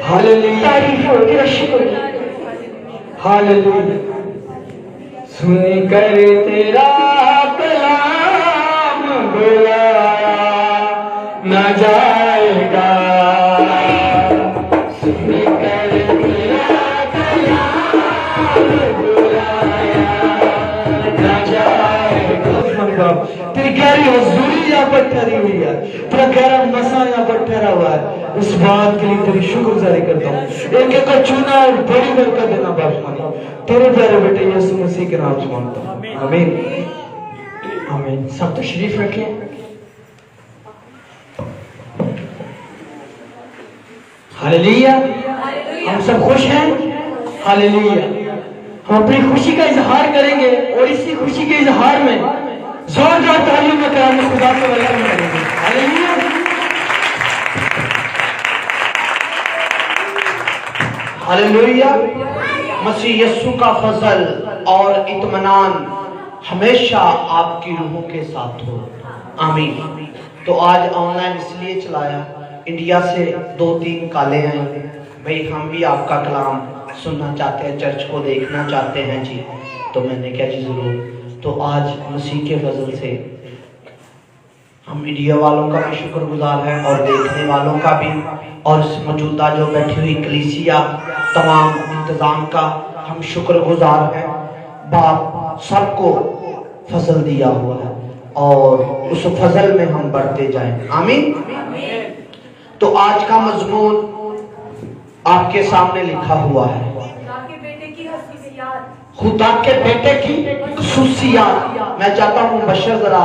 Hallelujah, तारीफ हो तेरा शुक्र। हालेलुया। सुनकर तेरा कलाम बुलाया न जाएगा, सुनकर तेरा कलाम बुलाया न जाएगा। तेरी गहरी हुजूरी यहाँ पर ठहरी हुई है, तेरा गहरा मसा यहाँ पर ठहरा हुआ है। इस बात के लिए तेरी शुक्रगुजारी करता हूँ। एक एक को चुना और बड़ी बरकत देना बाप, तेरे प्यारे बेटे यीशु मसीह के नाम से मांगता हूँ, आमीन आमीन। सब तशरीफ रखें। हालेलुया। हम सब खुश हैं। हालेलुया। हम अपनी खुशी का इजहार करेंगे और इसी खुशी के इजहार में जोरदार तालियों में कराने खुदा को वेलकम करेंगे। हालेलुया। हालेलुया। मसीह यीशु का फजल और इत्मीनान हमेशा आपकी रूहों के साथ हो, आमीन। तो आज ऑनलाइन इसलिए चलाया, इंडिया से 2-3 काले हैं भाई, हम भी आपका कलाम सुनना चाहते हैं, चर्च को देखना चाहते हैं जी। तो मैंने क्या जी जरूर। तो आज मसीह के फजल से हम इंडिया वालों का भी शुक्रगुजार हैं और देखने वालों का भी, और मौजूदा जो बैठी हुई कलीसिया तमाम इंतजाम का हम शुक्रगुजार हैं। बाप सबको फजल दिया हुआ है और उस फजल में हम बढ़ते जाएं, आमीन। तो आज का मजमून आपके सामने लिखा हुआ है, खुदा के बेटे की खुसूसियात। मैं चाहता हूँ बशर जरा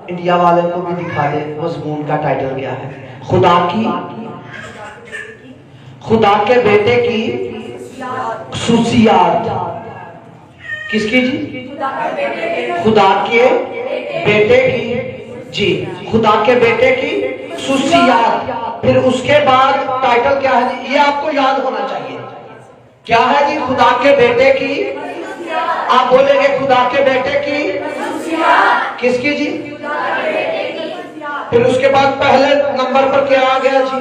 इंडिया वाले को भी दिखा दे मजमून का टाइटल क्या है। खुदा के बेटे की खुसूसियात। किसकी जी? खुदा के बेटे की जी, खुदा के बेटे की खुसूसियात। फिर उसके बाद टाइटल क्या है जी? ये आपको याद होना चाहिए। क्या है जी? खुदा के बेटे की, आप बोलेंगे खुदा के बेटे की किसकी जी? फिर उसके बाद पहले नंबर पर क्या आ गया जी?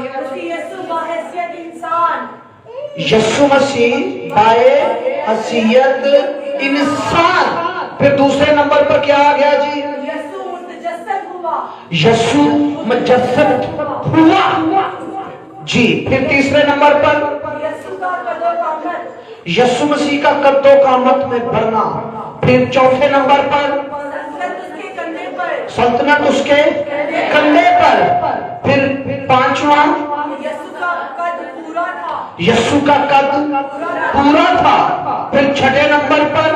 यीशु मसीह बाए हसीयत इंसान। फिर दूसरे नंबर पर क्या आ गया जी? यीशु मुजस्सद हुआ जी। फिर तीसरे नंबर पर यीशु मसीह का कद्दो कामत में भरना। फिर चौथे नंबर पर सल्तनत उसके कंधे पर। फिर पांचवा यीशु का कद पूरा था। फिर छठे नंबर पर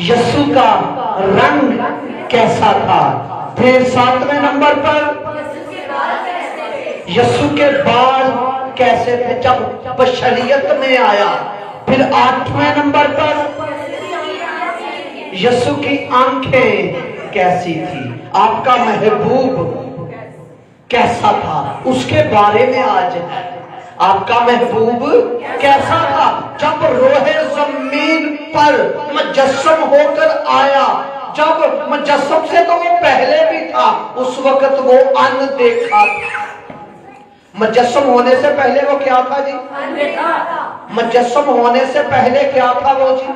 यीशु का रंग कैसा था। फिर सातवें नंबर पर यीशु के बाल कैसे थे जब बशरियत में आया। फिर आठवें नंबर पर यीशु की आंखें कैसी थी, आपका महबूब कैसा था, उसके बारे में आज है। आपका महबूब कैसा था जब रोहे जमीन पर मुजस्सम होकर आया। जब मुजस्सम से तो वो पहले भी था, उस वक्त वो अनदेखा था। मुजस्सम होने से पहले वो क्या था जी? मुजस्सम होने से पहले क्या था वो जी?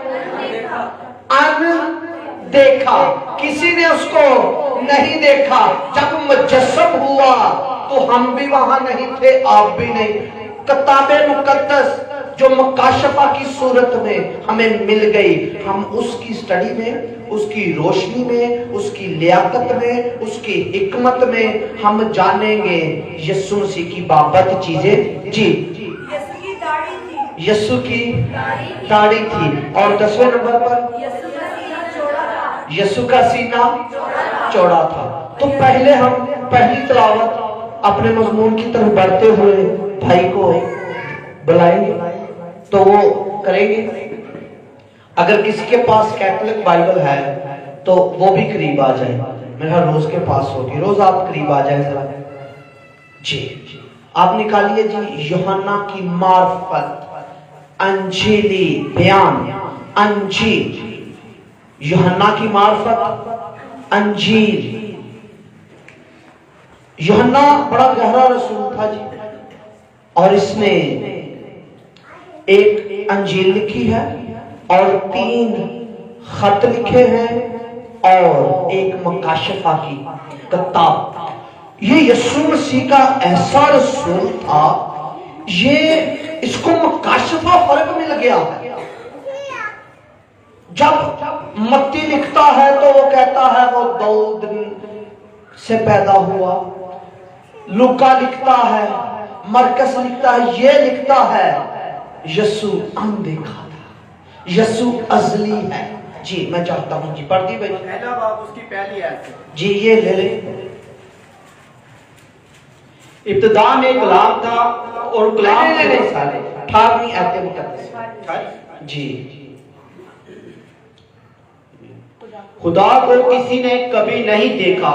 अनदेखा। किसी ने उसको नहीं देखा। जब मुजस्सम हुआ तो हम भी वहां नहीं थे, आप भी नहीं। किताबे मुकद्दस जो मुकाशफा की सूरत में हमें मिल गई, हम उसकी स्टडी में, उसकी रोशनी में, उसकी लियाकत में, उसकी हिकमत में हम जानेंगे यीशु मसीह की बाबत चीजें जी। यीशु की दाढ़ी थी। और 10वें नंबर पर यीशु का सीना चौड़ा था। तो पहले हम पहली तिलावत अपने मजमून की तरफ बढ़ते हुए भाई को बुलाएंगे तो वो करेंगे। अगर किसी के पास कैथोलिक बाइबल है तो वो भी करीब आ जाए। मेरा रोज के पास होगी, रोज आप करीब आ जाए जरा जी। आप निकालिए जी यूहन्ना की मार्फत अंजीली बयान। अंजील, यूहन्ना की मार्फत अंजील। यूहन्ना बड़ा गहरा रसूल था जी। और इसने एक अंजील लिखी है और 3 खत लिखे हैं और एक मकाशफा की किताब। ये यीशु मसीह का ऐसा रसूल था, ये इसको मकाशफा फर्क मिल गया है। जब मत्ती लिखता है तो वो कहता है वो 2 दिन से पैदा हुआ। लूका लिखता है, मरकस लिखता है, ये लिखता है यीशु अनदेखा था, यीशु अजली है। जी मैं चाहता हूं जी पढ़ दी भाई पहला बाब उसकी पहली आयत जी, ये ले ले। इब्तिदा में कलाम था और कलाम नहीं सारे 18वीं आयत मुकद्दस जी। खुदा को किसी ने कभी नहीं देखा,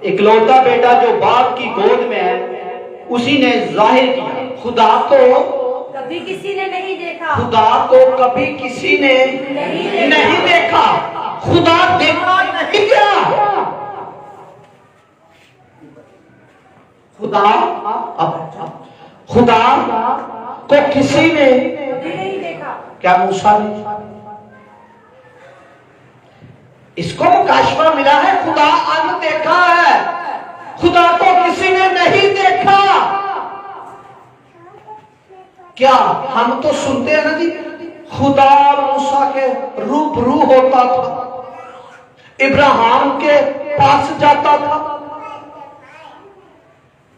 इकलौता बेटा जो बाप की गोद में है उसी ने जाहिर किया। खुदा को कभी किसी ने नहीं देखा, खुदा को कभी किसी ने नहीं देखा। खुदा देखा नहीं गया। खुदा को किसी ने कभी नहीं देखा। क्या मूसा ने? इसको मुकाशफा मिला है, खुदा अनदेखा है, खुदा को किसी ने नहीं देखा। क्या हम तो सुनते हैं ना जी, खुदा मूसा के रूबरू होता था, इब्राहिम के पास जाता था।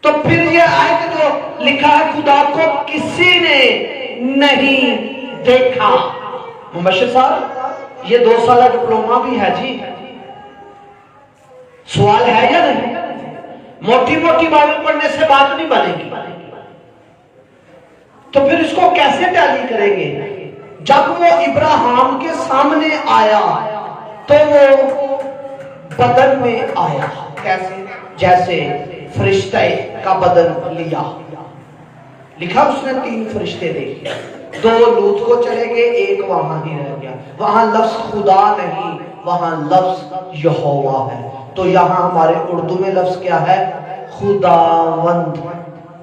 तो फिर ये आयत जो लिखा है खुदा को किसी ने नहीं देखा। मुबश्शिर साहब ये 2 साल डिप्लोमा भी है जी, सवाल है या नहीं? मोटी मोटी बाइबल पढ़ने से बात नहीं बनेगी, तो फिर इसको कैसे टैली करेंगे? जब वो इब्राहिम के सामने आया तो वो बदन में आया, कैसे? जैसे फरिश्ते का बदन लिया। लिखा उसने 3 फरिश्ते देखे, 2 लूत को चले गए, 1 वहां ही रह गया। वहां लफ्ज खुदा नहीं, वहां लफ्ज यहोवा है। तो यहां हमारे उर्दू में लफ्ज क्या है? खुदावंद।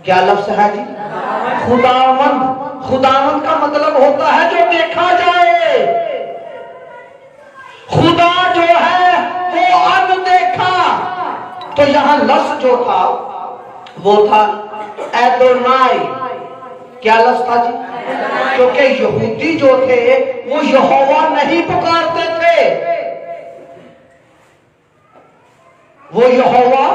क्या लफ्ज है जी? खुदावंद। खुदावंद का मतलब होता है जो देखा जाए। खुदा जो है वो अनदेखा। तो यहां लफ्ज जो था वो था एदोनाई। क्या लफ्ज था जी? क्योंकि यहूदी जो थे वो यहोवा नहीं पुकारते थे, वो यहोवा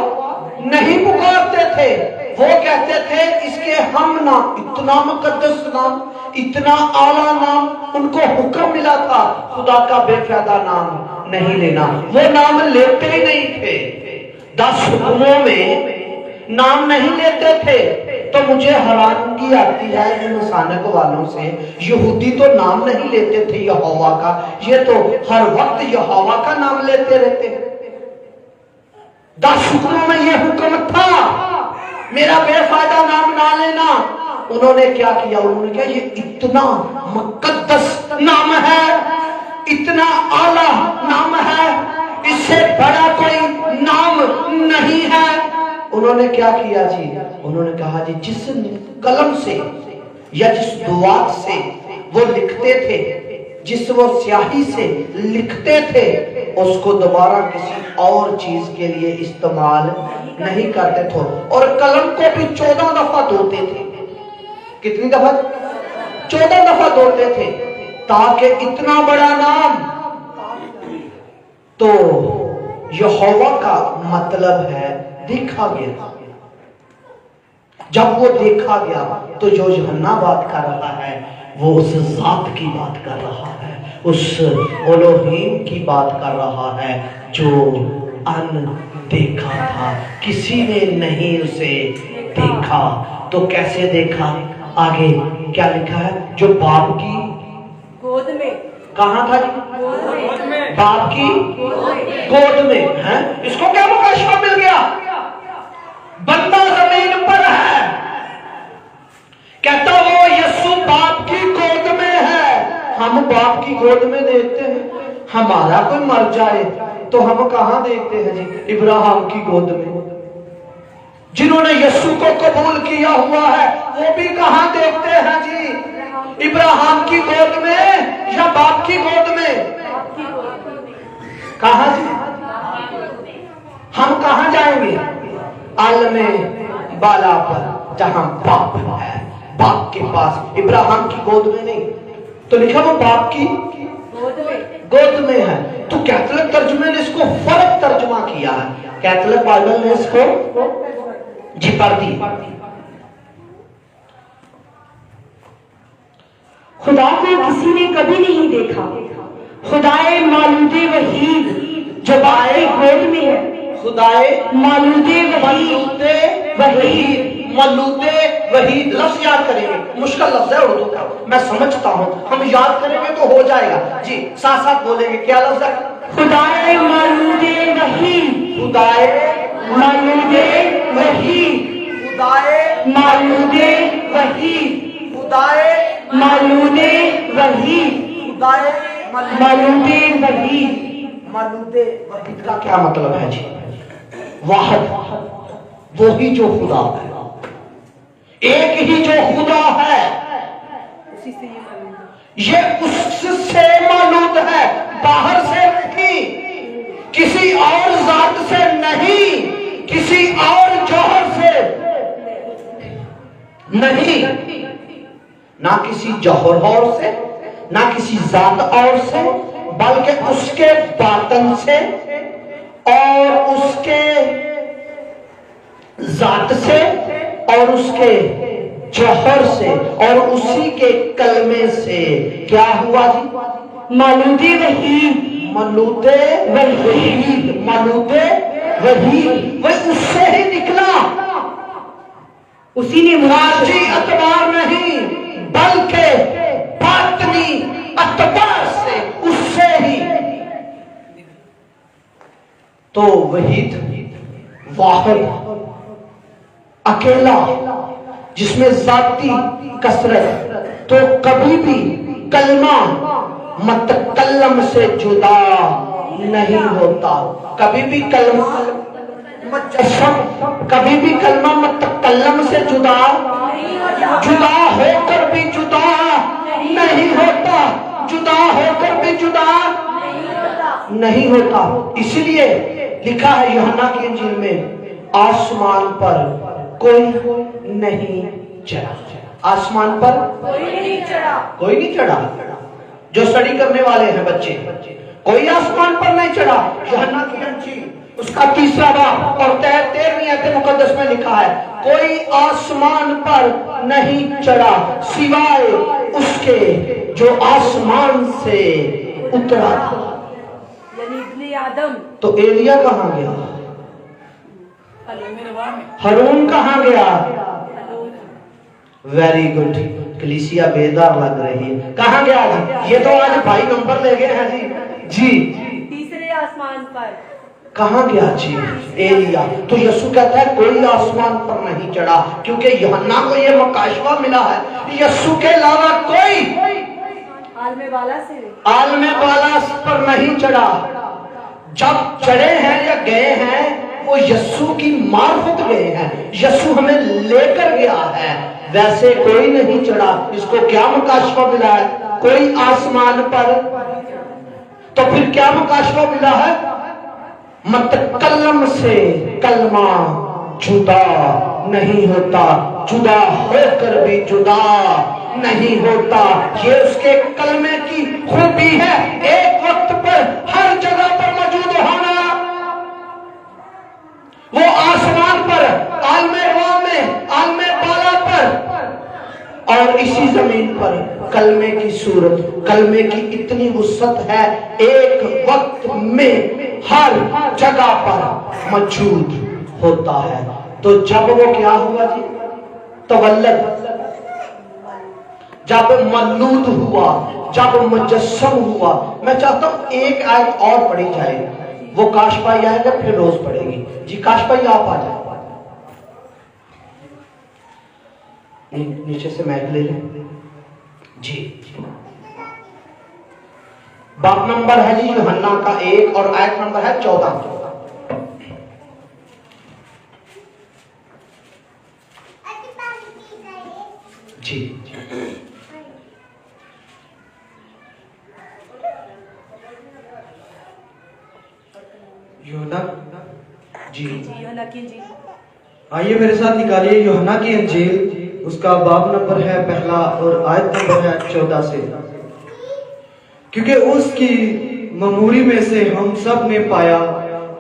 नहीं पुकारते थे। वो कहते थे इसके हम नाम, इतना मुकद्दस नाम, इतना आला नाम, उनको हुक्म मिला था खुदा का बेफायदा नाम नहीं लेना। वो नाम लेते ही नहीं थे, 10 हुक्मों में नाम नहीं लेते थे। तो मुझे हैरानगी आती है इन मसानक वालों से, यहूदी तो नाम नहीं लेते थे यहोवा का, ये तो हर वक्त यहोवा का नाम लेते रहते। 10 हुक्मों में ये हुक्म था मेरा बेफायदा नाम ना लेना। उन्होंने क्या किया? उन्होंने कहा ये इतना मुकद्दस नाम है, इतना आला नाम है, इससे बड़ा कोई नाम नहीं है। उन्होंने क्या किया जी? उन्होंने कहा जी जिस कलम से या जिस दुआ से वो लिखते थे, जिस वो स्याही से लिखते थे, उसको दोबारा किसी और चीज के लिए इस्तेमाल नहीं करते थे। और कलम को भी 14 दफा धोते थे। कितनी दफा? 14 दफा धोते थे, ताकि इतना बड़ा नाम। तो यहोवा का मतलब है देखा गया। जब वो देखा गया तो जो यूहन्ना बात कर रहा है वो उस जात की बात कर रहा है, उस एलोहीम की बात कर रहा है जो अनदेखा था, किसी ने नहीं उसे देखा। तो कैसे देखा? आगे क्या लिखा है? जो बाप की गोद में। कहाँ था जी? गोद में। बाप की गोद में है। इसको क्या मुकाशफा मिल गया? बंदा जमीन पर है, कहता वो यीशु बाप की गोद में है। हम बाप की गोद में देखते हैं, हमारा कोई मर जाए तो हम कहां देखते हैं जी? इब्राहिम की गोद में। जिन्होंने यीशु को कबूल किया हुआ है वो भी कहां देखते हैं जी? इब्राहिम की गोद में या बाप की गोद में? कहां जी? हम कहां जाएंगे? आलमे बाला पर, जहां बाप है, बाप के पास। इब्राहिम की गोद में नहीं, तो लिखा वो बाप की गोद में है। तो कैथोलिक तर्जुमे ने इसको फर्क तर्जुमा किया है। कैथोलिक बाइबल ने इसको जी पढ़ दी। खुदा को किसी ने कभी नहीं देखा, खुदाए मालूदे वहीद जो बाप की गोद में है। खुदाए मालूदे मलूदे वहीद, मलूदे वहीद लफ्ज याद करेंगे। मुश्किल लफ्ज है उर्दू का, मैं समझता हूं, हम याद करेंगे तो हो जाएगा जी। साथ साथ बोलेंगे। क्या लफ्ज है? खुदाए मालूदे वहीद, खुदाए मालूदे वहीद, खुदाए मालूदे वहीद, खुदाए मालूदे वहीद, खुदाए मालूदे वहीद। मलूदे वहीद का क्या मतलब है जी? वाहद, वो ही जो खुदा है, एक ही जो खुदा है, ये उससे मौजूद है, बाहर से नहीं, किसी और जात से नहीं, किसी और जौहर से नहीं, ना किसी जौहर और से, ना किसी जात और से, बल्कि उसके बातन से और उसके जात से और उसके जौहर से और उसी के कलमे से क्या हुआ जी? मालूदे वहीद, मलूदे वहीद, मलूदे वहीद, वह उससे ही निकला। उसी ने मुआशी अतबार नहीं बल्कि बातनी अतबार से, उससे ही। तो वहीद वाहिद, अकेला, जिसमें जाती कसरत, तो कभी भी कलमा मतकल्लम से जुदा नहीं होता। कभी भी कलमा कभी भी कलमा मतकल्लम से जुदा होकर भी जुदा नहीं होता, जुदा होकर भी जुदा नहीं होता। इसलिए लिखा है यूहन्ना की इंजील में, आसमान पर कोई नहीं चढ़ा। आसमान पर कोई नहीं चढ़ा। जो स्टडी करने वाले हैं बच्चे, कोई आसमान पर नहीं चढ़ा। यूहन्ना की इंजील उसका 3रा बाब और 13वीं आयत मुकद्दस में लिखा है, कोई आसमान पर नहीं चढ़ा सिवाय उसके जो आसमान से उतरा था। आदम। तो एलिया कहां गया? हारून कहां गया? वेरी गुड, कलीसिया बेदार लग रही है। कहां गया? ये तो आज भाई नंबर ले गए हैं जी। तीसरे आसमान पर कहां गया जी? एलिया। तो यीशु कहता है कोई आसमान पर नहीं चढ़ा, क्योंकि यूहन्ना को ये मकाशवा मिला है, यीशु के अलावा कोई आलमे बाला पर नहीं चढ़ा। जब चढ़े हैं या गए हैं वो यीशु की मार्फत गए हैं, यीशु हमें लेकर गया है, वैसे कोई नहीं चढ़ा। इसको क्या मुकाशवा मिला है? कोई आसमान पर। तो फिर क्या मुकाशवा मिला है? मतकल्लम से कलमा जुदा नहीं होता, जुदा होकर भी जुदा नहीं होता। ये उसके कलमे की खूबी है, एक वक्त पर हर जगह पर मौजूद होना। वो आसमान पर, आलमे रुआ में, आलमे बाला पर और इसी जमीन पर कलमे की सूरत, कलमे की इतनी वुसअत है, एक वक्त में हर जगह पर मौजूद होता है। तो जब वो क्या हुआ जी? तवल्लद, जब मलूद हुआ, जब मुजस्सम हुआ। मैं चाहता हूं एक आयत और पढ़ी जाए, वो काशपाई आएगा फिर रोज पढ़ेगी जी। काशपाई आप आ जाए, नीचे से मैक ले लें जी। बाब नंबर है जी यूहन्ना का 1 और आयत नंबर है 14। जी यूहन्ना जी आइए मेरे साथ निकालिए यूहन्ना की इंजील, उसका बाब नंबर है पहला और आयत नंबर है 14 से। क्योंकि उसकी ममूरी में से हम सब ने पाया,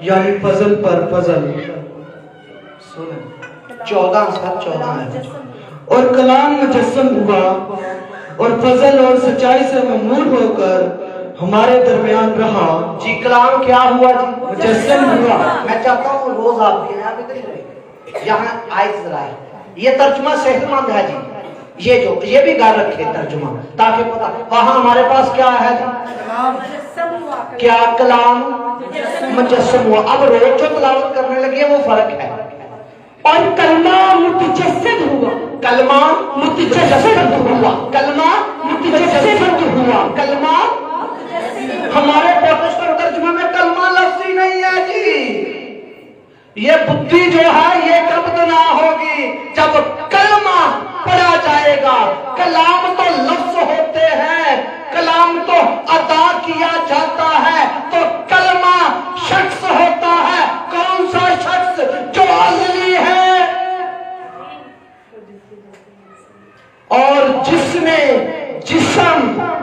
यानी फजल पर फजल। सुने 14 सर 14 है। और कलाम मुजस्सम हुआ और फजल और सच्चाई से ममूर होकर हमारे दरमियान रहा। जी कलाम क्या हुआ जी? मुजस्सम हुआ। मैं चाहता हूँ रोज आपके यहाँ भी करें, यहाँ आए जरा है। ये तर्जुमा सेहतमंद है जी। ये भी गा रखे तर्जुमा, ताकि पता वहाँ हमारे पास क्या है जी? क्या कलाम मुजस्सम हुआ। अब रोज जो तलावत करने लगे वो फर्क है। और कलमा मुतजस्सिद हुआ, कलमा मुतजस्सिद हुआ, कलमा मुतजस्सिद हुआ। कलमा हमारे प्रोटेस्टेंट तर्जुमे में कलमा लफ्ज ही नहीं है जी। ये बुद्धि जो है ये कब ना होगी, जब कलमा पढ़ा जाएगा। कलाम तो लफ्ज होते हैं, कलाम तो अदा किया जाता है, तो कलमा शख्स होता है। कौन सा शख्स? जो अज़ली है और जिसने जिस्म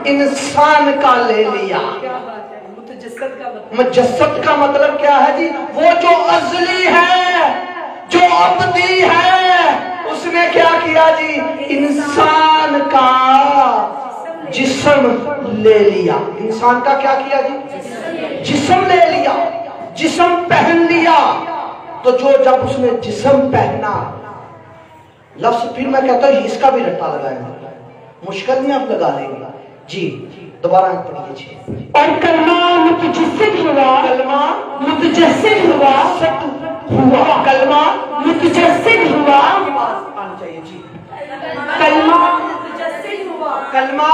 इंसान का ले लिया। मुजस्सद का मतलब क्या है जी? वो जो अज़ली है, जो अबदी है, उसने क्या किया जी? इंसान का जिस्म ले लिया। इंसान का क्या किया जी? जिस्म ले लिया, जिस्म पहन लिया। तो जो जब उसने जिस्म पहना, लफ्ज फिर मैं कहता हूँ इसका भी रट्टा लगाएगा, मुश्किल नहीं आप लगा लेंगे जी। दोबारा पढ़िए। और कलमा मुतजस्सिद हुआ, कलमा मुतजस्सिद हुआ, हुआ, कलमा मुतजस्सिद हुआ, आना चाहिए जी। कलमा कलमा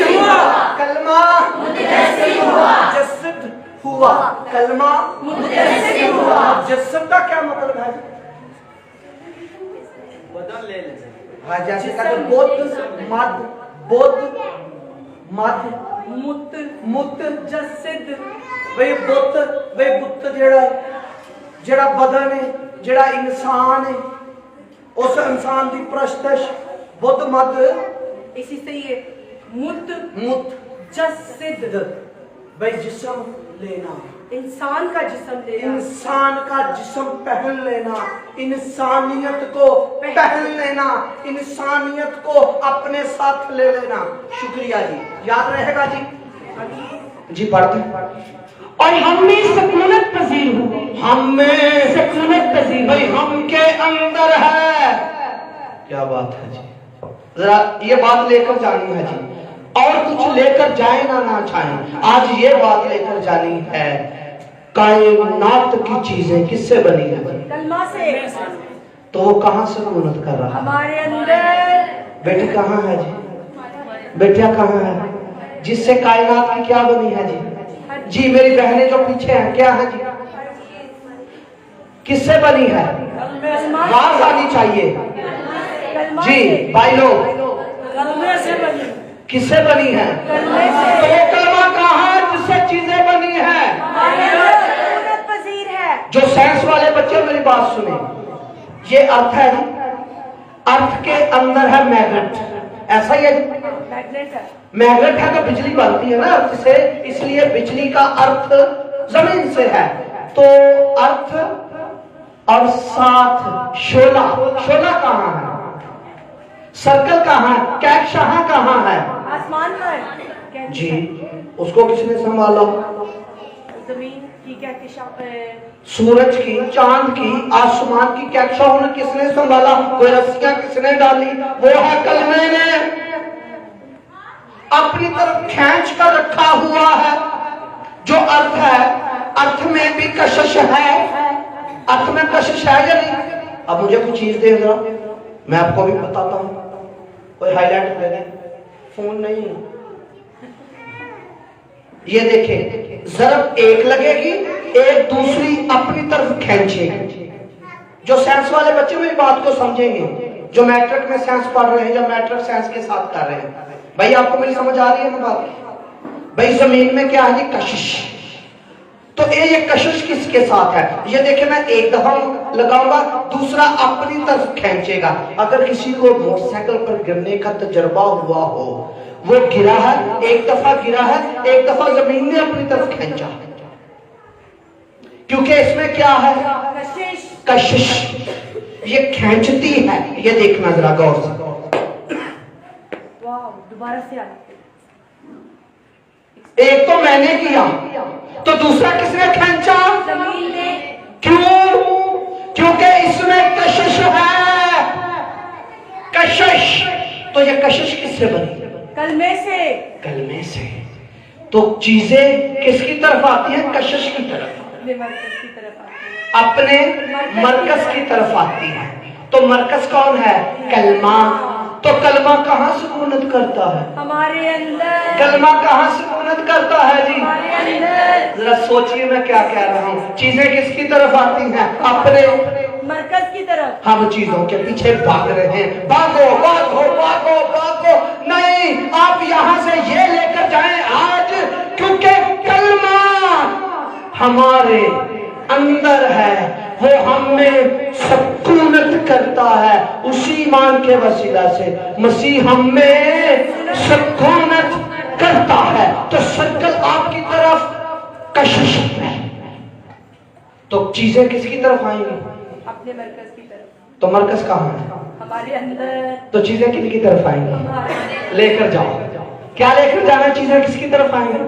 हुआ, कलमा मुजस्सिद हुआ, कलमा हुआ। मुजस्सिद का क्या मतलब है? बदल ले ले। हाँ, जैसे कहते बुद्ध मद, बुद्ध मद मुतजस्सिद। वे बुद्ध जेड़ा बदन है, जेड़ा इंसान है, उस इंसान की प्रस्तश बुद्ध मद इसी से ये मुतजस्सिद भाई जिस्म लेना, इंसान का जिस्म लेना, इंसान का जिस्म पहन लेना, इंसानियत को पहन लेना, इंसानियत को अपने साथ ले लेना। शुक्रिया जी, याद रहेगा जी पढ़ते। और हम में सकूनत पजीर हुए, हम में सकूनत पजीर भाई हम के अंदर है। क्या बात है जी, जरा ये बात लेकर जानी है जी। और कुछ लेकर जाए ना चाहे, आज ये बात लेकर जानी है। कायनात की चीजें किससे बनी है? कलमा से। तो वो कहाँ से सकूनत कर रहा है? हमारे अंदर। बेटी कहाँ है जी? बेटिया कहाँ है? जिससे कायनात की क्या बनी है जी? जी मेरी बहनें जो पीछे हैं क्या है जी? किससे बनी है? आवाज आनी चाहिए जी भाई लोग। किससे बनी है? तो वो कलमा कहाँ है जिससे चीजें बनी है? जो साइंस वाले बच्चे मेरी बात सुने, ये अर्थ है जी। अर्थ के अंदर है मैग्नेट, ऐसा ही है। मैग्नेट है तो बिजली बनती है ना अर्थ से, इसलिए बिजली का अर्थ जमीन से है। तो अर्थ और साथ शोला, शोला कहाँ है? सर्कल कहाँ है? कैक्शाह कहाँ है? आसमान पर जी, उसको किसने संभाला? जमीन की सूरज की, चांद की, आसमान की कैक्शाह ने किसने संभाला? कोई रस्सियां किसने डाली? वो है कलमे ने अपनी तरफ खींच कर रखा हुआ है। जो अर्थ है, अर्थ में भी कशिश है। अर्थ में कशिश है या नहीं? अब मुझे कुछ चीज दे जरा, मैं आपको भी बताता हूँ। कोई हाईलाइट दे दें, फोन नहीं है। ये देखें, जरब एक लगेगी, एक दूसरी अपनी तरफ खींचेगी। जो साइंस वाले बच्चे मेरी बात को समझेंगे, जो मैट्रिक में साइंस पढ़ रहे हैं या मैट्रिक साइंस के साथ कर रहे हैं, भाई आपको मेरी समझ आ रही है ना बात? भाई जमीन में क्या है जी? कशिश। तो ये कशिश किसके साथ है? ये देखिए, मैं एक दफा लगाऊंगा, दूसरा अपनी तरफ खींचेगा। अगर किसी को मोटरसाइकिल पर गिरने का तजर्बा हुआ हो, वो गिरा है, एक दफा गिरा है, एक दफा जमीन ने अपनी तरफ खींचा, क्योंकि इसमें क्या है? कशिश। ये खींचती है, ये देखना जरा गौर से। दोबारा से एक तो मैंने किया, तो दूसरा किसने खींचा? जमीन ने। क्यों? क्योंकि इसमें कशिश है। कशिश। तो ये कशिश किससे बनी? कलमे से। कलमे से। तो चीजें किसकी तरफ आती हैं? कशिश की तरफ। मरकज की तरफ आती है। अपने मरकज की तरफ आती है। तो मरकज कौन है? कलमा। तो कलमा कहां सुकूनत करता है? हमारे अंदर। कलमा कहां सुकूनत करता है जी? हमारे अंदर। जरा सोचिए मैं क्या कह रहा हूँ। चीजें किसकी तरफ आती हैं? अपने मरकज की तरफ। हम चीजों के पीछे भाग रहे हैं। भागो भागो भागो भागो। नहीं, आप यहाँ से ये लेकर जाएं आज, क्योंकि कलमा हमारे अंदर है, वो हमें सुकूनत करता है। उसी ईमान के वसीला से मसीह हमें सुकूनत करता है। तो सर्कल आपकी तरफ कशिश है। तो चीजें किसकी तरफ आएंगी? अपने मरकज की तरफ। तो मरकज कहाँ है? हमारे अंदर। तो चीजें किसकी तरफ आएंगी? लेकर जाओ। क्या लेकर जाना? चीजें किसकी तरफ आएंगी?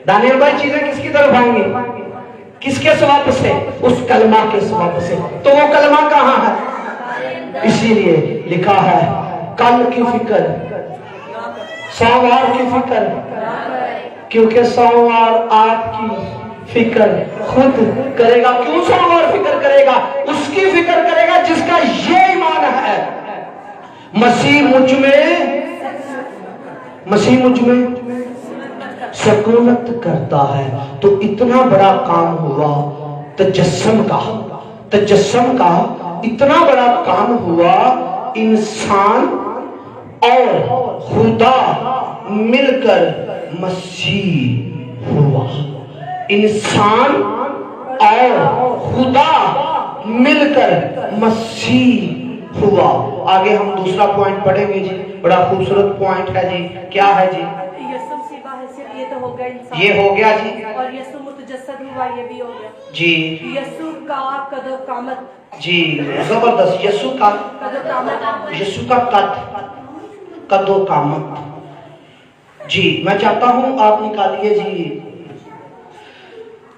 दानियल भाई, चीजें किसकी तरफ आएंगी? किसके सबब से? उस कलमा के सबब से। तो वो कलमा कहाँ है? इसीलिए लिखा है, कल की फिक्र, सोमवार की फिक्र, क्योंकि सोमवार आपकी फिक्र खुद करेगा। क्यों सोमवार फिक्र करेगा? उसकी फिक्र करेगा जिसका ये ईमान है, मसीह मुझ में सुकूनत करता है। तो इतना बड़ा काम हुआ तजस्सुम का इतना बड़ा काम हुआ। इंसान और खुदा मिलकर मसीह हुआ। इंसान और खुदा मिलकर मसीह हुआ। आगे हम दूसरा पॉइंट पढ़ेंगे जी, बड़ा खूबसूरत पॉइंट है जी। क्या है जी? ये तो हो गया इंसान। ये हो गया जी। और यसु मुतजस्सद हुआ, ये भी हो गया जी। यसु का कदो कामत जी, जबरदस्त। यसु का कदो कामत। यसु का कदो कामत। जी, मैं चाहता हूं आप निकालिए जी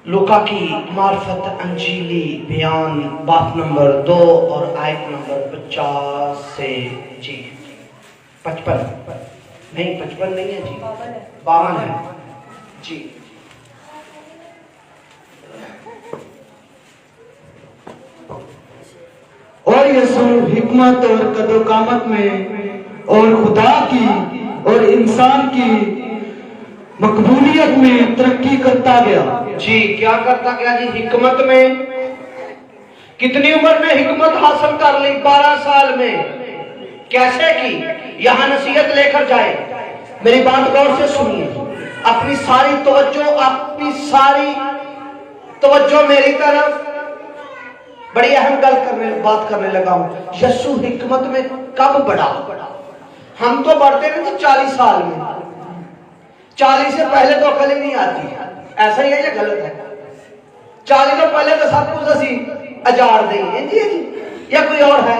लूका की मार्फत अंजीली बयान, बाप नंबर 2 और आयत नंबर 50 से जी 55 नहीं, 55 नहीं है जी, 52 है जी। और यसू हिकमत और कदोकामत में और खुदा की और इंसान की मकबूलियत में तरक्की करता गया। जी, क्या करता गया जी? हिकमत में। कितनी उम्र में हिकमत हासिल कर ली? 12 साल में। कैसे की? यहां नसीहत लेकर जाए। मेरी बात गौर से सुनिए। अपनी सारी तवज्जो मेरी तरफ। बड़ी अहम बात करने लगा हूं। यसु हिकमत में कब बढ़ा? हम तो बढ़ते नहीं 40 साल में। 40 से पहले तो अकल ही नहीं आती। ऐसा ही है या गलत है? 40 तो पहले तो सब कुछ असी अजार देंगे जी, या कोई और है?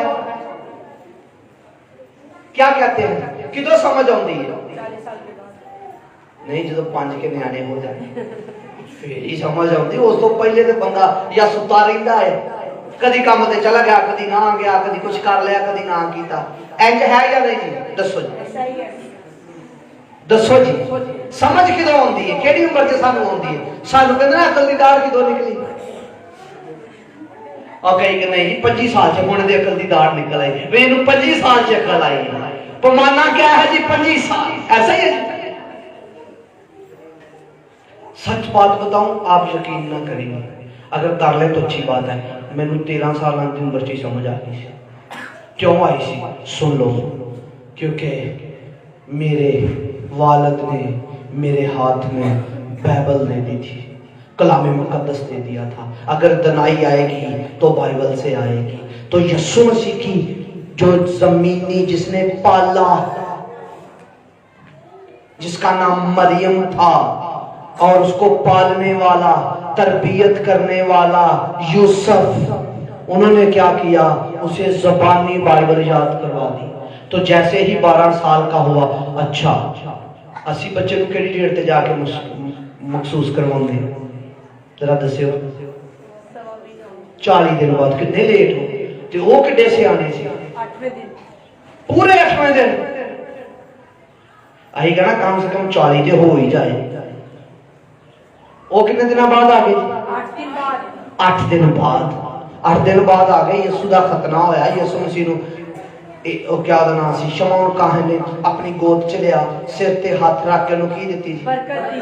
क्या कहते हैं? किधर समझ आती है? 40 साल के बाद नहीं, जो 5 के न्याणे हो जाए फिर ही समझ आती। उस तो पहले तो बंदा या सुता रहिंदा है, कदी काम ते चला गया, कदी ना गया, कदी कुछ कर लिया, कदी ना कीता। इंज है या नहीं जी? दसो जी, ऐसा ही है। दसो जी, समझ किदों आती है? केड़ी उम्र च सानू आती है? सानू कहंदे ना अकल दी दाढ़ किदों निकली? और कहीं कि नहीं 25 साल च मुंडे दी अकल दी दाढ़ निकल आई। वे इन्हू 25 साल च अकल आई। पैमाना क्या है जी? 25 साल। ऐसा ही है जी। सच बात बताऊं, आप यकीन ना करेंगे। अगर कर ले तो अच्छी बात है। मैंने 13 साल की उम्र च समझ आ गई। क्यों आई सी? सुन लो, क्योंकि मेरे वालिद ने मेरे हाथ में बाइबल दे दी थी, कलाम मुकद्दस दे दिया था। अगर दनाई आएगी तो बाइबल से आएगी। तो यीशु मसीह की जो जमीनी, जिसने पाला, जिसका नाम मरियम था, और उसको पालने वाला, तरबियत करने वाला यूसुफ, उन्होंने क्या किया? उसे ज़बानी बाइबल याद करवा दी। तो जैसे ही 12 साल का हुआ, अच्छा असी बच्चे को केड़ी डेट ते जाके महसूस करवाते, जरा दस्यो। 40 दिन बाद। कितने लेट हो ते वो किड्डे से आने से? 8वें दिन, पूरे 8वें दिन। अही कहना कम से कम 40 ते हो ही जाए। वो कितने दिन बाद आ गए? 8 दिन बाद। 8 दिन बाद। 8 दिन बाद आ गए। यीशु दा खतना होया। यीशु मसीह नूं क्या दा नाम सी? शमौन काहन ने अपनी गोद च लिया, सिर ते हाथ रख के उन्हें की दित्ती जी? बरकत दी।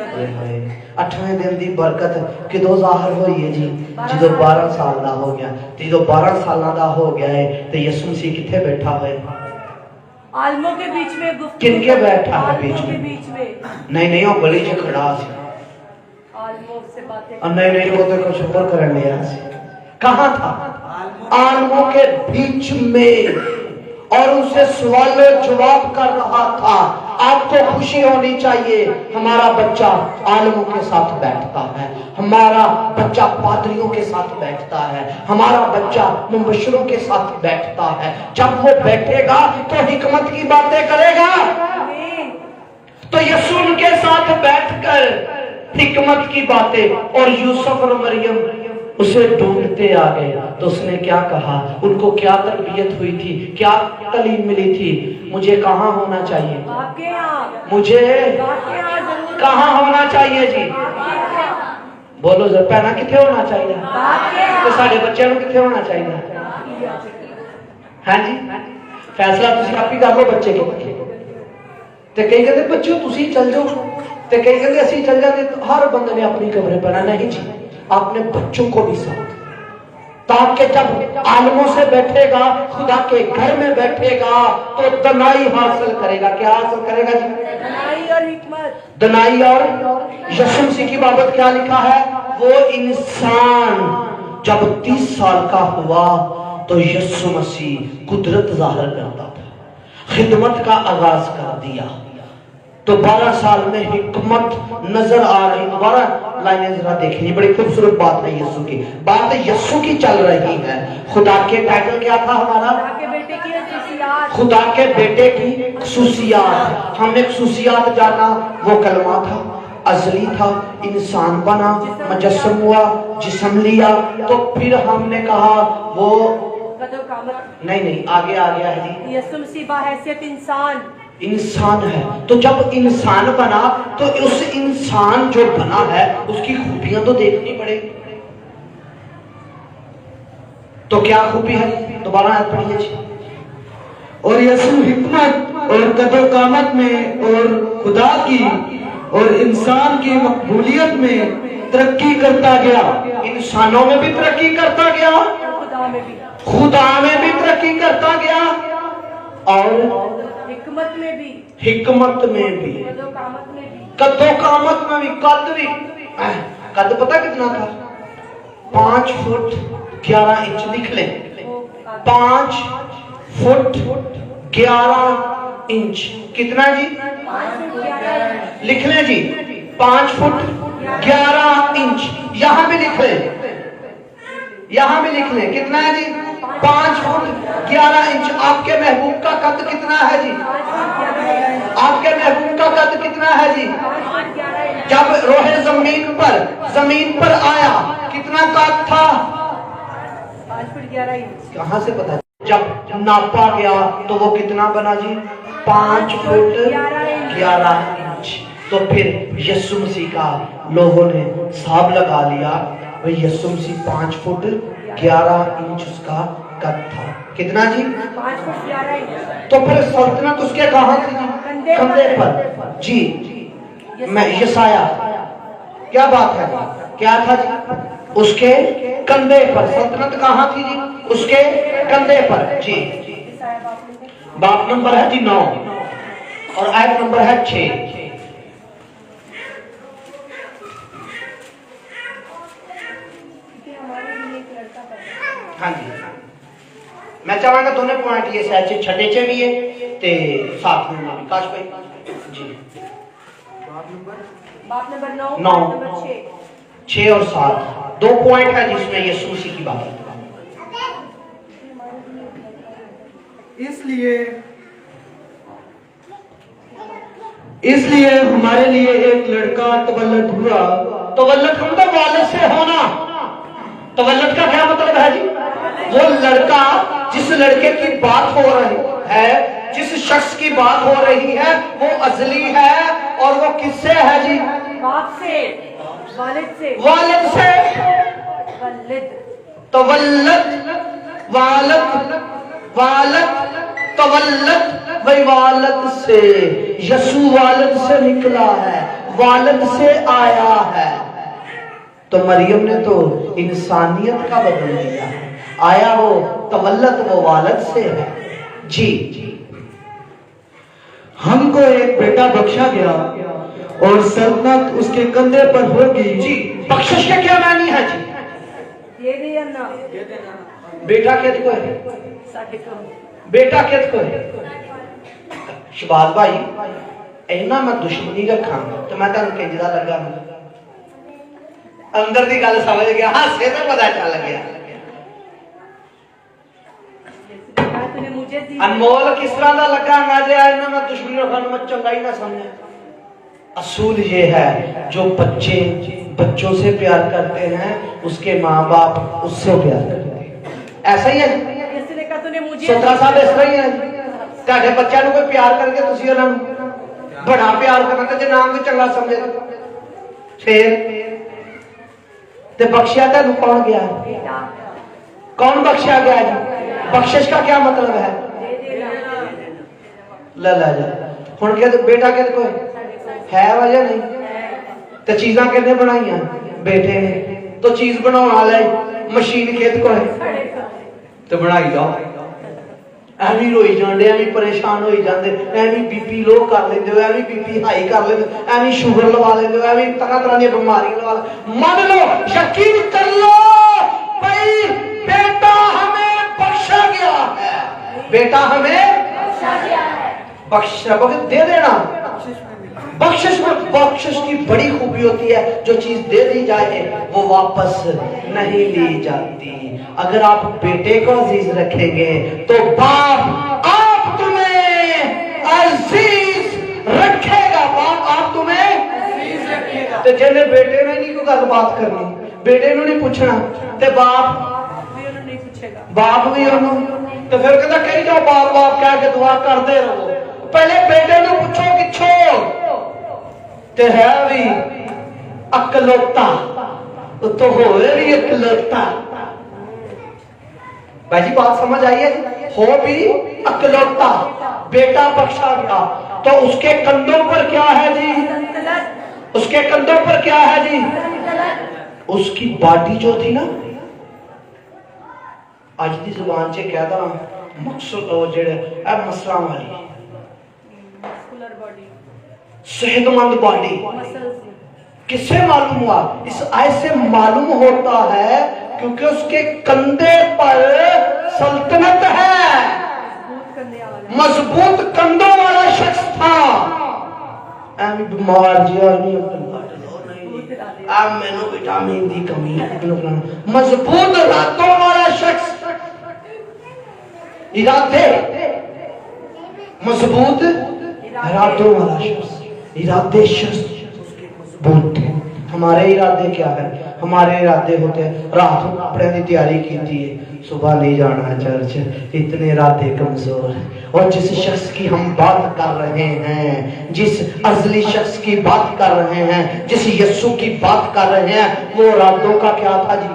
8वें दिन दी बरकत किदों ज़ाहिर होई है जी? जो 12 साल दा हो गया। ते जो 12 साल दा हो गया है ते यीशु मसीह किथे बैठा है? आलमों के बीच में गुफ्तगू। किनके बैठा है बीच आलमों के में? बीच में। नहीं नहीं, वो गली च खड़ा सी। आलमों से बातें। नहीं नहीं, वो तो कुछ और करने आया सी। कहाँ था? आलमों के बीच में, और उनसे सवाल जवाब कर रहा था। आपको खुशी होनी चाहिए, हमारा बच्चा आलमों के साथ बैठता है, हमारा बच्चा पादरियों के साथ बैठता है, हमारा बच्चा मुबश्शिरों के साथ बैठता है। जब वो बैठेगा तो हिकमत की बातें करेगा। तो यीशु उनके साथ बैठकर हिकमत की बातें, और यूसुफ और मरियम उसे ढूंढते आ गए। तो उसने क्या कहा? उनको क्या तरबियत हुई थी, क्या तालीम मिली थी? मुझे कहाँ होना चाहिए? आपके यहाँ। मुझे आपके यहाँ जरूर। कहाँ होना चाहिए जी? बोलो जरा, पहना किथे होना चाहिए? तो साढ़े बच्चों को किथे होना चाहिए? हाँ जी, फैसला तुसी आप ही कर लो बच्चे के। ते कई कहते बच्चों तुसी चल जाओ, ते कई कहते असि चल जाते। तो हर बंदे ने अपनी कब्रें पहना। नहीं जी, आपने बच्चों को भी साथ, ताकि जब आलमों से बैठेगा, खुदा के घर में बैठेगा, तो दनाई हासिल करेगा। क्या हासिल करेगा जी? दनाई और हिकमत। दनाई। और यीशु मसीह की बाबत क्या लिखा है? वो इंसान जब 30 साल का हुआ तो यीशु मसीह कुदरत जाहिर करता था, खिदमत का आगाज कर दिया। तो 12 साल में हिकमत नजर आ रही। दोबारा लाइनें जरा देखिए, बड़ी खूबसूरत बात है। यीशु की बात यीशु की चल रही है। खुदा के टाइटल क्या था हमारा? खुदा के बेटे की खुशियात। खुदा के बेटे की खुसूसियात। हमने खुसूसियात जाना, वो कलमा था, अजली था, इंसान बना, मुजस्सम हुआ, जिस्म लिया। तो फिर हमने कहा वो नहीं नहीं, आगे आ गया है जी। यीशु मसीह बाहैसियत इंसान है। तो जब इंसान बना तो उस इंसान जो बना है उसकी खूबियां तो देखनी पड़ेगी। तो क्या खूबी है? दोबारा याद पढ़िए जी। और यीशु हिकमत और कदो-कामत में और खुदा की और इंसान की मकबूलियत में तरक्की करता गया। इंसानों में भी तरक्की करता गया, खुदा में भी तरक्की करता गया, और हिकमत में भी, हिकमत में भी, कदो-कामत में भी, कदो-कामत में भी। कद भी, कद पता कितना था? 5 फुट 11 इंच। लिख लें, 5 फुट 11 इंच। कितना जी? 5 फुट 11 इंच। लिख लें जी, 5 फुट 11 इंच। यहां भी लिख लें, यहां भी लिख लें। कितना है जी? 5 फुट 11 इंच। आपके महबूब का कद कितना है जी? आपके महबूब का कद कितना है जी? जब रोहे जमीन पर आया कितना कद था? 5 फुट 11 इंच। कहां से पता? जब नापा गया तो वो कितना बना जी? 5 फुट 11 इंच। तो फिर यीशु मसीह का लोगों ने हिसाब लगा लिया, भाई यीशु मसीह 5 फुट 11 इंच उसका कद था। कितना जी? 5 फुट 11 इंच। तो फिर सल्तनत उसके कहां थी जी? कंधे पर जी। मैं यसाया, क्या बात है? क्या था जी? उसके कंधे पर। सल्तनत कहां थी जी? उसके कंधे पर जी। बाब नंबर है जी 9 और आयत नंबर है 6। हाँ जी, मैं चाहूंगा दोनों पॉइंट ये सच छठे च भी है ते साथ में भी। काश भाई जी, बाप नंबर 9 9 नंबर 6 और 7 2 पॉइंट है जिसमें यीशु मसीह की बात है। इसलिए हमारे लिए एक लड़का तवल्लद हुआ। तवल्लद का मतलब वालिद से होना। तवल्लद का क्या मतलब है जी? वो लड़का, जिस लड़के की बात हो रही है, जिस शख्स की बात हो रही है, वो अजली है और वो किससे है जी? बाप से, वालिद से, वालिद से। वालिद, तवल्लद, वालद, वालद, तवल्लद, वही वालद से। यसू वालद से निकला है, वालद से आया है। तो मरियम ने तो इंसानियत का बदल दिया है। आया वो तवल्लद, वो वालद से है जी। हमको एक बेटा बख्शा गया और सल्तनत उसके कंधे पर होगी जी। बख्शिश का क्या मानी है जी? ये दे ना, बेटा कित को है? साढ़े को बेटा कित को है? शबाज भाई, इन्ना मैं दुश्मनी रखा तो मैं तुम किंजदा लगा अंदर की गल समझ गया। हासे तो पता चल गया तूने मुझे दी। अनमोल किस तरह का लगा इन्ना मैं दुश्मनी रखा मैं चंगा ही ना समझा। असूल ये है, जो बच्चे बच्चों से प्यार करते हैं उसके माँ बाप उससे प्यार करते हैं। ऐसा ही है इसने कहा तूने मुझे सोत्रा साहब, इस तरह ही है। ਤੁਹਾਡੇ ਬੱਚਿਆਂ ਨੂੰ ਕੋਈ ਪਿਆਰ ਕਰਕੇ ਤੁਸੀਂ ਉਹਨਾਂ ਨੂੰ ਬੜਾ ਪਿਆਰ ਕਰਨਾ ਤੇ ਨਾਮ ਵੀ ਚੰਗਾ ਸਮਝੇ ਫੇਰ ਤੇ ਬਖਸ਼ਿਆ ਤੁਹਾਨੂੰ ਕੌਣ ਗਿਆ? कौन बख्शा गया जी? बख्शिश का क्या मतलब है? ला ला जा हुण क्या बेटा किहदे कोल है वजह नहीं ते चीज़ां किहने बनाईयां? बेटे ने। तो चीज बनाने वाला मशीन किहदे कोल है? ते बनाई जाओ। ਐਵੇਂ ਰੋਈ ਜਾਂਦੇ, ਐਵੇਂ ਪਰੇਸ਼ਾਨ ਹੋਈ ਜਾਂਦੇ, ਐਵੇਂ ਬੀਪੀ ਲੋ ਕਰ ਲੈਂਦੇ ਹੋ, ਐਵੇਂ ਬੀਪੀ ਹਾਈ ਕਰ ਲੈਂਦੇ, ਐਵੇਂ ਸ਼ੂਗਰ ਲਵਾ ਲੈਂਦੇ ਹੋ, ਐਵੇਂ ਤਰ੍ਹਾਂ ਤਰ੍ਹਾਂ ਦੀਆਂ ਬਿਮਾਰੀਆਂ ਲਵਾ ਲੈ। ਮੰਨ ਲਓ, ਯਕੀਨ कर लो भाई, बेटा हमें बख्शा गया है। बेटा हमें बख्शा दे देना। बख्शिश में बख्शिश की बड़ी खूबी होती है, जो चीज दे दी जाए वो वापस नहीं ली जाती। अगर आप बेटे को अजीज रखेंगे तो बाप आप तुम्हें अजीज रखेगा। बाप आप तुम्हें अजीज रखेगा। तो जिन्हें बेटे ने नहीं कोई गल बात करनी, बेटे ने नहीं पूछना, ते बाप नहीं पूछेगा, बाप भी उन्होंने तो फिर कहता कही जाओ बाप बाप कह के दुआ करते रहो। पहले बेटे ने पूछो किछो ते है भी अकलौता तो होए भी अकलौता। भाई जी बात समझ आई है? हो भी अकलौता, बेटा बख्शा गया तो उसके कंधों पर क्या है जी? उसके कंधों पर क्या है जी? उसकी बॉडी जो थी ना, अज की जुबान से कहता मकसद जेड़े मसला वाली सेहतमंद बॉडी। किससे मालूम हुआ? इस आयत से मालूम होता है क्योंकि उसके कंधे पर सल्तनत है, मजबूत कंधों वाला शख्स था। बीमार मैनू विटामिन दी कमी है, मजबूत रातों वाला शख्स, इरादे मजबूत इरादों वाला शख्स, इरादे शख्स मजबूत थे। हमारे इरादे क्या है? हमारे इरादे होते हैं रात को कपड़े की तैयारी की थी, सुबह नहीं जाना चर्च, इतने इरादे कमजोर। और जिस शख्स की हम बात कर रहे हैं, जिस अजली शख्स की बात कर रहे हैं, जिस यस्सु की बात कर रहे हैं, वो इरादों का क्या था जी?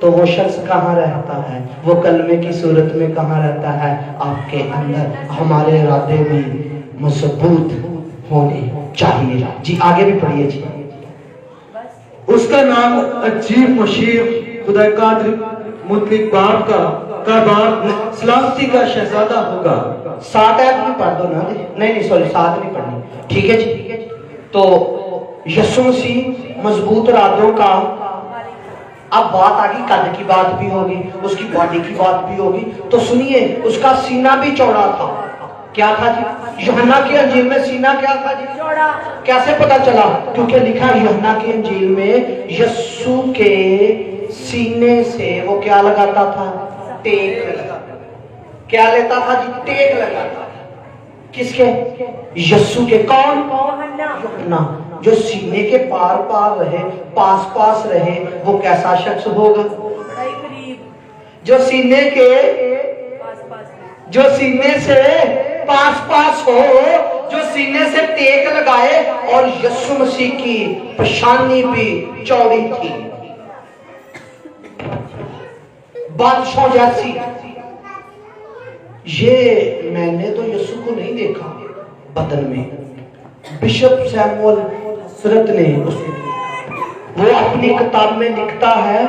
तो वो शख्स कहाँ रहता है? वो कलमे की सूरत में कहाँ रहता है? आपके अंदर। हमारे इरादे भी मजबूत होने चाहिए जी। आगे भी पढ़िए जी। उसका नाम अजीब, मुशीर, खुदा कादिर, मुतलिक बाप का बाप सलामती का शहजादा होगा। 7 ऐप भी पढ़ दो ना। नहीं सॉरी 7 नहीं पढ़नी, ठीक है जी। तो यीशु मसीह मजबूत रातों का, अब बात आ गई कद की बात भी होगी, उसकी बॉडी की बात भी होगी। तो सुनिए, उसका सीना भी चौड़ा था। क्या था जी? यूहन्ना की अंजील में सीना क्या था जी? चौड़ा। कैसे पता चला? क्योंकि लिखा है यूहन्ना की अंजील में यीशु के सीने से वो क्या लगाता था? टेक लगाता। क्या लेता था जी? टेक लगाता। किसके? यीशु के। कौन? यूहन्ना। जो सीने के पार पार रहे, पास पास रहे, वो कैसा शख्स होगा? जो सीने से पास पास हो, जो सीने से टेक लगाए, और यीशु मसीह की पेशानी भी चौड़ी थी, बादशाह जैसी। ये मैंने तो यीशु को नहीं देखा बदन में। बिशप सैमुअल हसरत ने वो अपनी किताब में लिखता है,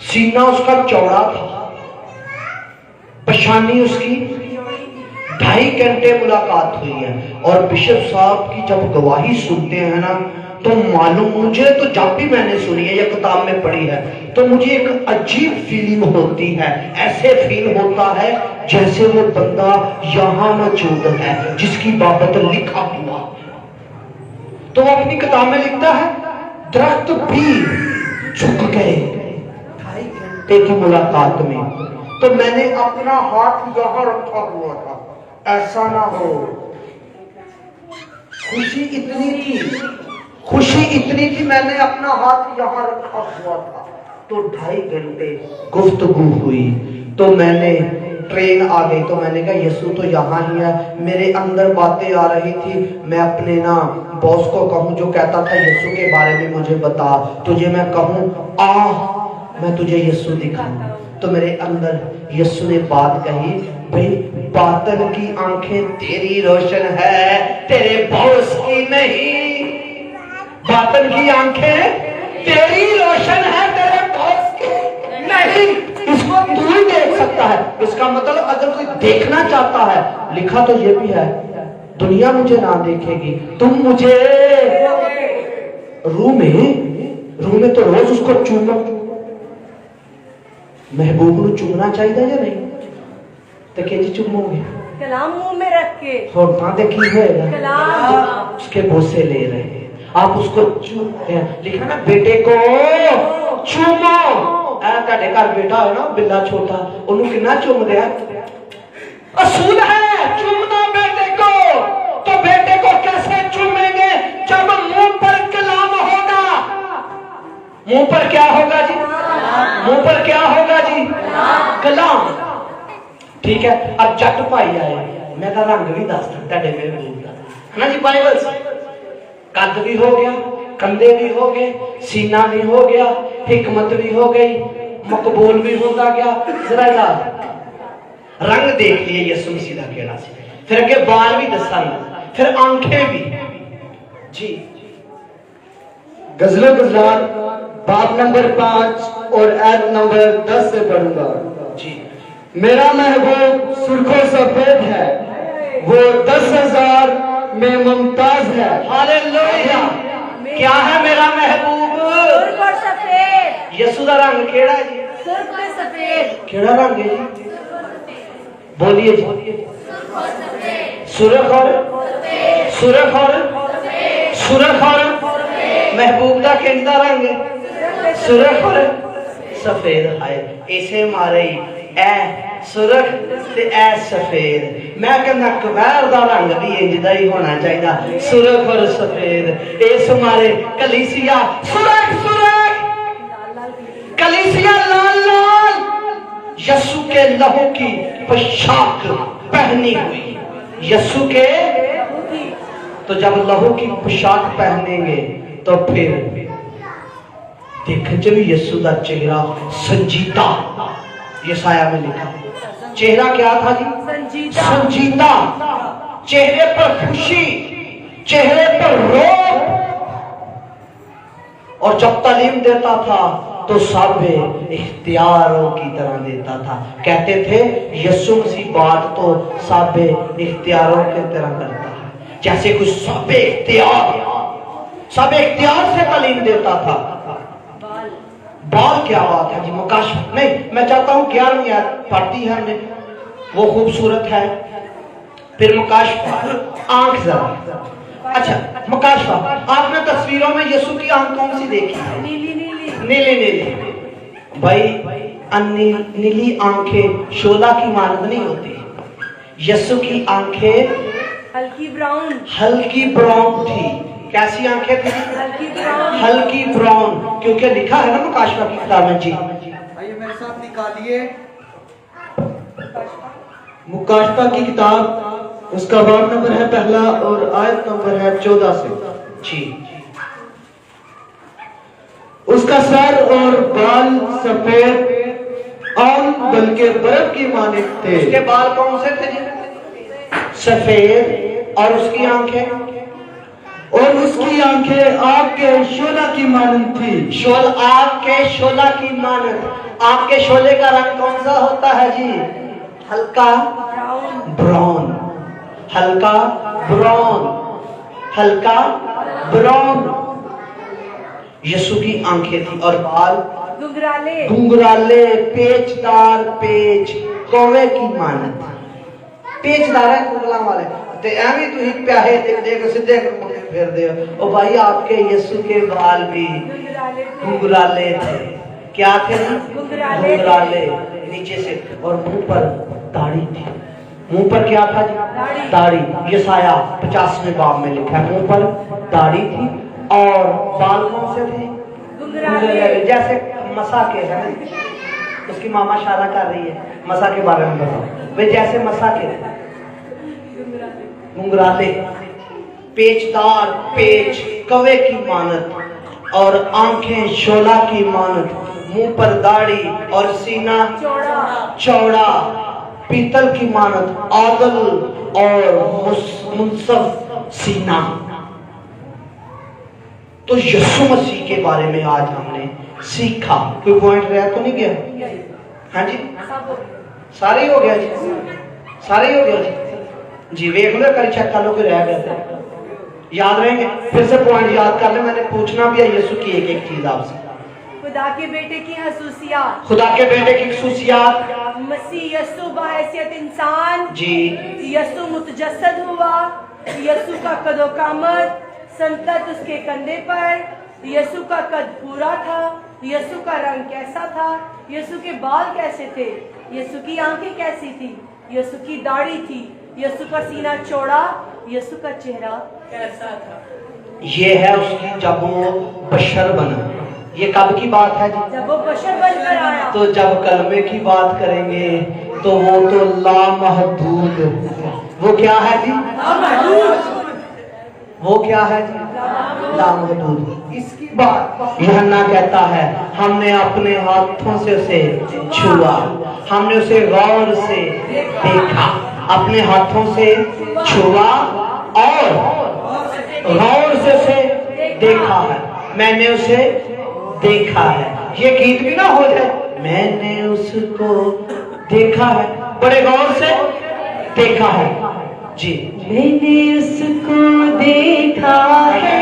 सीना उसका चौड़ा था, पेशानी उसकी 2.5 घंटे मुलाकात हुई है। और बिशप साहब की जब गवाही सुनते हैं ना, तो मालूम, मुझे तो जब भी मैंने सुनी है या किताब में पढ़ी है, तो मुझे एक अजीब फीलिंग होती है। ऐसे फील होता है जैसे वो बंदा यहां मौजूद है जिसकी बाबत लिखा हुआ। तो वो अपनी किताब में लिखता है, दरख्त भी झुक गए 2.5 घंटे की मुलाकात में। तो मैंने अपना हाथ यहां रखा हुआ था, ऐसा ना हो। खुशी इतनी थी, मैंने अपना हाथ यहां रखा हुआ था। तो 2.5 घंटे गुफ्तगू हुई। तो मैंने, ट्रेन आ गई, तो मैंने कहा यीशु तो यहाँ ही है। मेरे अंदर बातें आ रही थी, मैं अपने ना बॉस को कहूँ जो कहता था यीशु के बारे में मुझे बता, तुझे मैं कहूँ आ मैं तुझे यीशु दिखाऊं। तो मेरे अंदर यीशु ने बात कही, भाई बातन की आंखें तेरी रोशन है, तेरे बॉस की नहीं। बातन की आंखें तेरी रोशन है, तेरे बॉस की नहीं। इसको तू ही देख सकता है। इसका मतलब अगर कोई देखना चाहता है, लिखा तो ये भी है, दुनिया मुझे ना देखेगी, तुम मुझे रूह में तो रोज उसको चूमो। महबूब को चूमना चाहिए या नहीं? तो के जी चूमोगे? कलाम मुंह में रख के होता देखी होएगा, कलाम उसके बोसे ले रहे हैं, आप उसको चूमते हैं। लिखा ना, बेटे को चूमो। ਤੁਹਾਡੇ घर बेटा है ना, बिल्ला छोटा, उन्होंने कितना चूम दिया। असूल है चूमना बेटे को। तो बेटे को कैसे चूमेंगे जब मुंह पर कलाम होगा? मुंह पर क्या होगा जी? मुंह पर क्या होगा जी? कलाम। ठीक है। अब जट भाई आए, मैं तो रंग भी दस ਤੁਹਾਡੇ महबूब का ना जी। बाइबल कद भी हो गया, कंधे भी हो गए, सीना भी हो गया, हिकमत भी हो गई, मकबूल भी होता गया। जरा रंग देख लिए यीशु मसीह का केड़ा सी। फिर अगे बाल भी दसांगा, फिर आंखें भी जी। गजलो गुजरात बाब नंबर 5 और आयत नंबर 10 से पढ़ूंगा जी। मेरा महबूब सुर्खों सफेद है, वो 10,000 में मुमताज है। हालेलुया। क्या है मेरा महबूब? सुर्ख और सफेद। यीशु का रंग केड़ा है जी? सुर्ख और सफेद। केड़ा रंग है जी? बोलिए जी। सुरख और महबूब का केंदा रंग है सुरख और सफेद है। इसे मारे ए सुरख ते ए सफेद। मैं कहना कवैर दा रंग भी इंज दा ही होना चाहिए, सुरख और सफेद। इस मारे कलीसिया सुरख कलीसिया लाल लाल यीशु के लहू की पोशाक पहनी हुई। यीशु के, तो जब लहू की पोशाक पहनेंगे तो फिर देखने च भी यीशु का चेहरा संजीदा। यशाया में लिखा चेहरा क्या था जी? संजीदा। चेहरे पर खुशी, चेहरे पर रोब। और जब तालीम देता था तो सब इख्तियारों की तरह देता था। कहते थे यीशु मसीह बात तो सब इख्तियारों की तरह करता है, जैसे कुछ सब इख्तियार से तालीम देता था। बाल क्या बात है जी, मुकाश नहीं, मैं चाहता हूँ 11वीं आयत पढ़ती है हमने, वो खूबसूरत है। फिर मुकाशफा, आंख जरा, अच्छा मुकाशफा, आपने तस्वीरों में यीशु की आंख कौन सी देखी है? नीली नीली नीली नीली। भाई नीली आंखें शोला की मानद नहीं होती। यीशु की आंखें हल्की ब्राउन हल्की ब्राउन थी। कैसी आंखें थी? हल्की ब्राउन हल्की ब्राउन, क्योंकि लिखा है ना मुकाशफा की किताब में जी। आइए मेरे साथ निकालिए मुकाशफा की किताब, उसका बाब नंबर है 1 और आयत नंबर है 14 से। जी उसका सर और बाल सफेद आम बल्कि बर्फ की मानिक थे। उसके बाल कौन से थे जी? सफेद। और उसकी आंखें? और उसकी आंखें आग के शोला की मानंद थी। आग के शोला की मानद। आग के शोले का रंग कौन सा होता है जी? हल्का ब्राउन, हल्का ब्राउन, हल्का ब्राउन। यीशु की आंखें थी और बाल घुंघराले घुंघराले, पेचदार, पेच कौवे की मानद। पेचदार है कुंगला वाले ते एवं तुही प्याहे देख सीधे फेर दे। ओ भाई आपके यीशु के बाल भी घुंघराले थे। क्या थे? घुंघराले नीचे से, और मुंह पर दाढ़ी थी। मुंह पर क्या था जी? दाढ़ी। यशाया 50वें बाब में लिखा है, मुंह पर दाढ़ी थी और बाल कौन से थे? घुंघराले, जैसे मसा के है। उसकी मामा इशारा कर रही है, मसा के बारे में बताओ। वे जैसे मसा के घुंघराले, पेचदार, पेच कौवे की मानद, और आंखें शोला की मानद, मुंह पर दाढ़ी और सीना चौड़ा, पीतल की मानद, आदल और मुनसफ सीना। तो यीशु मसीह के बारे में आज हमने सीखा। कोई पॉइंट रह तो नहीं गया? हाँ जी, सारे ही हो गया जी, सारे ही हो गया जी। वेख लो कर चेक कर लो कि रह गए, याद रहेंगे। फिर से पॉइंट याद कर ले, मैंने पूछना भी है यीशु की एक एक चीज आपसे। खुदा के बेटे की खसूसियात, खुदा के बेटे की खसूसियात, मसीह यीशु बहैसियत इंसान जी, यीशु मुतजस्सद हुआ, यीशु का कदो कामत, संतत उसके कंधे पर, यीशु का कद पूरा था, यीशु का रंग कैसा था, यीशु के बाल कैसे थे, यीशु की आंखें कैसी थी, यीशु की दाढ़ी थी, यीशु का सीना चौड़ा, यीशु का चेहरा कैसा था। ये है उसकी जब वो बशर बना। ये कब की बात है जी? जब वो बशर बनकर आया। तो जब कलमे की बात करेंगे तो वो तो लामहदूद, वो क्या है जी? वो क्या है जी? लामहदूद। इसकी बात यूहन्ना कहता है, हमने अपने हाथों से उसे छुआ, हमने उसे गौर से देखा, अपने हाथों से छुआ और गौर से उसे देखा है। मैंने उसे देखा है। ये गीत भी ना हो जाए, मैंने उसको देखा है, बड़े गौर से देखा है जी। मैंने उसको देखा है,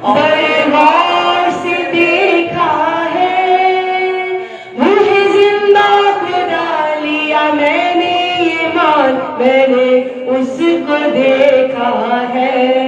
बड़े गौर से देखा है, मुझे जिंदा खुदा लिया मैंने, ये मान मैंने उसको देखा है।